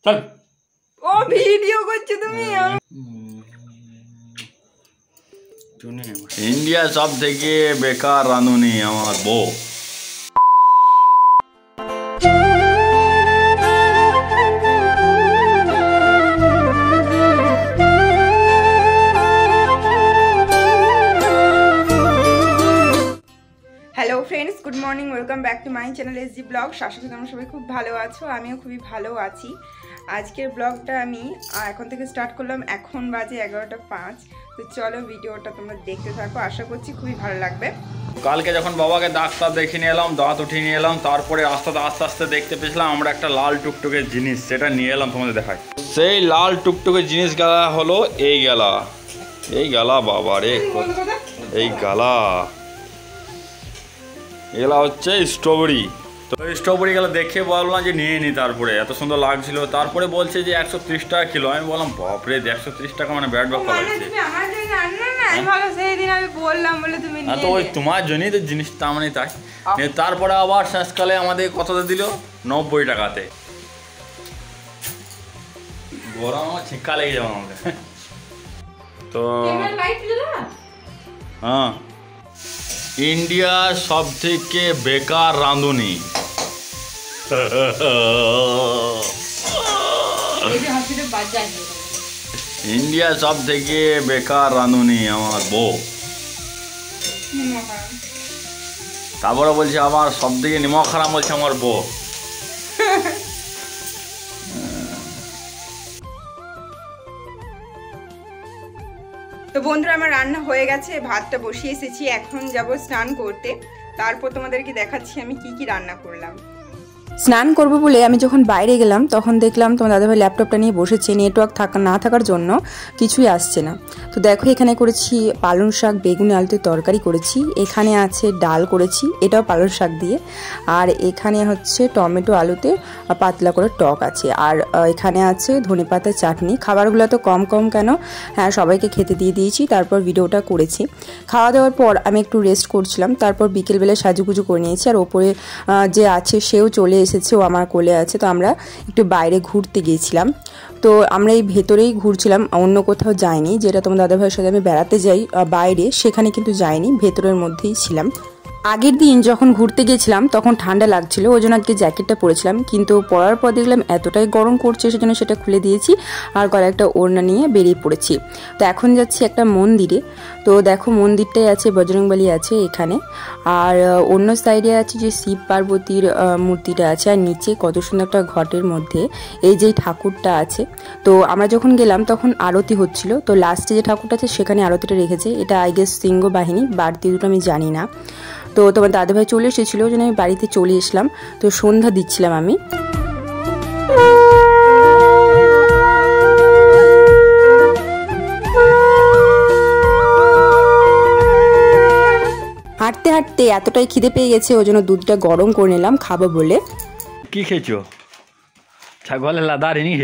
চল ও ভিডিও করছো তুমি ইন্ডিয়া সব থেকে বেকার রাঁধুনি আমার বউ। Hello friends, good morning, welcome back to my channel SG blog. আশা করি তোমরা সবাই খুব ভালো আছো, আমিও খুবই ভালো আছি। আজকের ব্লগটা আমি এখন থেকে স্টার্ট করলাম, এখন বাজে 11:05। তো চলো ভিডিওটা তোমরা দেখতে থাকো, আশা করছি খুবই ভালো লাগবে। কালকে যখন বাবাকে ডাক্তার দেখিয়ে নিয়ে এলাম, দাঁত উঠিয়ে নিয়ে এলাম, তারপরে আস্তে আস্তে দেখতে পেয়েছিলাম আমরা একটা লাল টুকটুকে জিনিস, সেটা নিয়ে এলাম তোমাদের দেখাই। সেই লাল টুকটুকে জিনিস গালা হলো এই গালা, এই গালা বাবা রে, এই গালা এগুলা হচ্ছে স্ট্রবেরি। তো স্ট্রবেরি গেলা দেখে বললাম যে নিয়ে নি, তারপরে এত সুন্দর লাগছিল। তারপরে বলছে যে 130 টাকা কিলো। আমি বললাম বাপরে 130 টাকা মানে ব্যাড ব্যাপার লাগছে। তো ওই তোমার জন্যই তো জিনিসটা মানে তাই। তারপরে আবার শেষকালে আমাদের কতটা দিল, 90 টাকাতে। গরম আমার ছিক্কা লেগে যাবে আমাকে। তো হ্যাঁ, ইন্ডিয়া সব থেকে বেকার রাঁধুনি। ইন্ডিয়া সব থেকে বেকার রাঁধুনি আমার বউ। তারপরে বলছে আবার সব থেকে নিমক খারাপ বলছে আমার বউ। তো বন্ধুরা, আমার রান্না হয়ে গেছে, ভাতটা বসিয়ে এসেছি, এখন যাব স্নান করতে। তারপর তোমাদেরকে দেখাচ্ছি আমি কি কি রান্না করলাম। স্নান করব বলে আমি যখন বাইরে গেলাম তখন দেখলাম তোমার দাদাভাই ল্যাপটপটা নিয়ে বসেছে, নেটওয়ার্ক না থাকার জন্য কিছুই আসছে না। তো দেখো এখানে করেছি পালং শাক, বেগুনি আলুতে তরকারি করেছি, এখানে আছে ডাল করেছি, এটাও পালং শাক দিয়ে, আর এখানে হচ্ছে টমেটো আলুতে পাতলা করে টক আছে, আর এখানে আছে ধনেপাতার চাটনি। খাবারগুলো তো কম কেন, হ্যাঁ সবাইকে খেতে দিয়ে দিয়েছি, তারপর ভিডিওটা করেছি। খাওয়া দাওয়ার পর আমি একটু রেস্ট করছিলাম, তারপর বিকেলবেলায় সাজুগুজু করে নিয়েছি, আর ওপরে যে আছে সেও চলে এসেছে, ও আমার কোলে আছে। তো আমরা একটু বাইরে ঘুরতে গিয়েছিলাম। তো আমরা এই ভেতরেই ঘুরছিলাম, অন্য কোথাও যাইনি। যেটা তোমার দাদাভাইয়ের সাথে আমি বেড়াতে যাই বাইরে, সেখানে কিন্তু যাইনি, ভেতরের মধ্যেই ছিলাম। আগের দিন যখন ঘুরতে গেছিলাম তখন ঠান্ডা লাগছিল, ওই জন্য আজকে জ্যাকেটটা পরেছিলাম, কিন্তু পরার পর দেখলাম এতটাই গরম করছে, সেজন্য সেটা খুলে দিয়েছি আর গলায় একটা ওড়না নিয়ে বেরিয়ে পড়েছি। তো এখন যাচ্ছি একটা মন্দিরে। তো দেখো মন্দিরটাই আছে, বজরংবলী আছে এখানে, আর অন্য সাইডে আছে যে শিব পার্বতীর মূর্তিটা আছে, আর নিচে কত সুন্দর একটা ঘটের মধ্যে এই যে ঠাকুরটা আছে। তো আমরা যখন গেলাম তখন আরতি হচ্ছিল, তো লাস্টে যে ঠাকুরটা আছে সেখানে আরতিটা রেখেছে। এটা আই গেস সিংহ বাহিনী, বাড়তি দুটো আমি জানি না। তো তোমার দাদাভাই চলে এসেছিলো, ওই জন্য আমি বাড়িতে চলে এসলাম। তো সন্ধ্যা দিচ্ছিলাম আমি। হাঁটতে হাঁটতে এতটাই খিদে পেয়ে গেছে, ওই জন্য দুধটা গরম করে নিলাম খাবো বলে। কি খেয়েছো? ছাগলের লাদারি নি?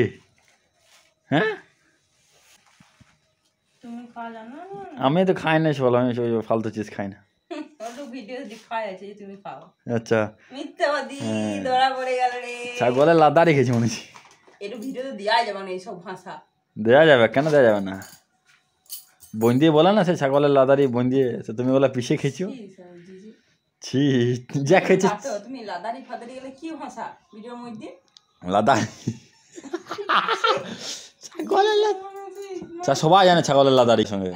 হ্যাঁ, আমি তো খাই না, বলো আমি ফালতু চিজ খাই না। আচ্ছা, ছাগলের লাদারি খেয়েছি মনে হচ্ছে। দেওয়া যাবে কেন, দেওয়া যাবে না? বোন দিয়ে বলে না সে ছাগলের লাদারি, বোন দিয়ে তুমি বলে পিছিয়ে খেয়েছো। ছি, যা খেয়েছি লাদারি, ছাগলের লাদারি সবাই জানে, ছাগলের লাদারির সঙ্গে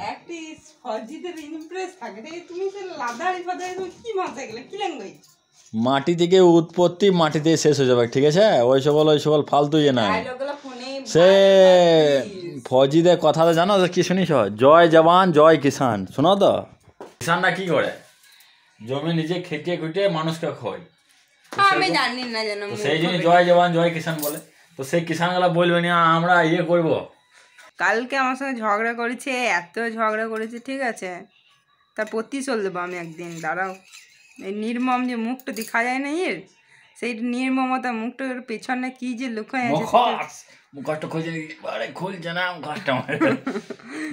মাটি থেকে উৎপত্তি, মাটিতে শেষ হয়ে যাবে, ঠিক আছে? ওই সকল ফালতু ইয়ে নাই। সে ফৌজিদের কথা তো জানো, কি শুনিস? জয় জওয়ান জয় কিষান, শোনো তো? কিষানরা কি করে? জমি নিজে খেটে খুটে মানুষকে খোয়, সেই জন্য জয় জওয়ান জয় কিষান বলে। তো সেই কিষান গুলা বলবে না আমরা ইয়ে করবো। কালকে আমার সঙ্গে ঝগড়া করেছে, এত ঝগড়া করেছে, ঠিক আছে? তার প্রতিশোধ দেবো আমি একদিন, দাঁড়াও। এই নির্মম যে মুখটা দেখা যায় না এর, সেই নির্মমতা মুখটার পেছনে কি যে লুকায় আছে। কষ্ট খুঁজে খুলছে না,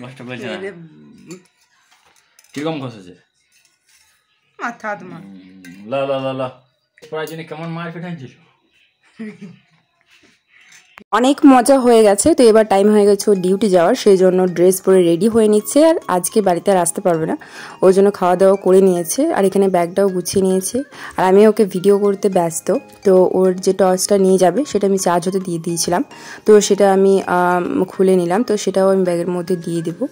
কষ্ট খুলছে না। কিরকম খসেছে মাথা তোমার? লা পড়ার জন্য কেমন মার পিটাইছিল? অনেক মজা হয়ে গেছে। তো এবার টাইম হয়ে গেছে ওর ডিউটি যাওয়ার, সেই জন্য ড্রেস পরে রেডি হয়ে নিচ্ছে। আর আজকে বাড়িতে আর আসতে পারবে না, ওর জন্য খাওয়া দাওয়া করে নিয়েছে। আর এখানে ব্যাগটাও গুছিয়ে নিয়েছে। আর আমি ওকে ভিডিও করতে ব্যস্ত। তো ওর যে টর্চটা নিয়ে যাবে সেটা আমি চার্জ হতে দিয়ে দিয়েছিলাম, তো সেটা আমি খুলে নিলাম। তো সেটাও আমি ব্যাগের মধ্যে দিয়ে দেবো।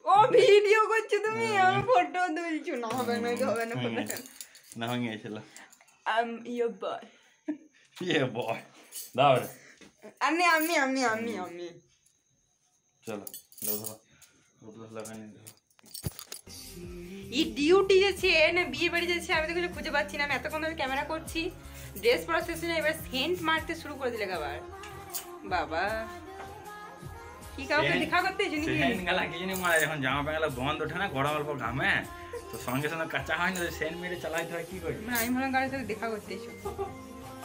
ও ভিডিও করছো তুমি, আমি ফটো তুলছো। না হবে না, হবে না, হবে না। না হয়ে গেছিল। ইয়োর বয়। ইয়ে বয়। দাও রে। আমি চলো ধরো। ওগুলো লাগানি দাও। এই ডিউটি যাচ্ছে না বিয়ে বাড়ি যাচ্ছে, আমি তো কিছু খুঁজে পাচ্ছি না। আমি এতক্ষণ ধরে ক্যামেরা করছি, ড্রেস পরা শেষ না, এবার সেন্ট মারতে শুরু করে দিলে আবার। বাবা কি কাউকে দেখা করতে জানি কি সেন্ট গালা কি জানি মারা, যখন জামা প্যান্টগুলো গন্ধ ওঠে না গরম অল্প ঘামে, তো সঙ্গে সঙ্গে কাঁচা হয় না, সেন্ট মেরে চালাইতে হয়। কি করি মানে আমি ভাবলাম গাড়ির সাথে দেখা করতে এসো।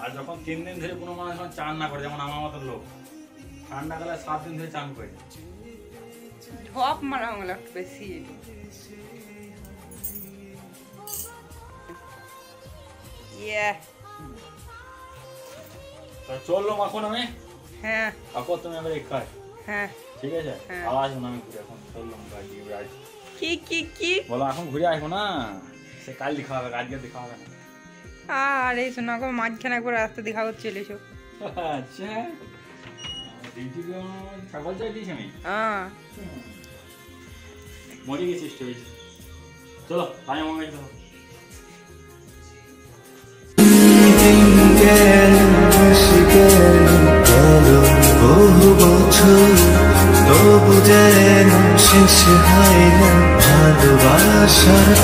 আর যখন 3 দিন ধরে কোনো মানুষ চান না করে, যেমন আমার মতো লোক ঠান্ডা কালে 7 দিন ধরে চান করে, ঢপ মারা হলো বেশি। ইয়ে তো চললো এখন আমি। হ্যাঁ আপু তুমি আবার এক খাই। হ্যাঁ ঠিক আছে, আবার আসবো না আমি ঘুরে। এখন চললাম গাড়ি ঘুরে। কি কি কি বলো এখন ঘুরে আসবো না, সে কাল দেখা হবে, আজকে দেখা হবে না। আরে শোনা গো, মাঝখানে একবার রাস্তা দেখা করতে চলে এসো। আচ্ছা ডিউটি ছাগল চাই দিয়েছি আমি। হ্যাঁ মরে গেছি স্টেজ। চলো আমি আমার গাড়ি ধরো। বহু বছর তবু যেন শেষ হয় না ভালোবাসার।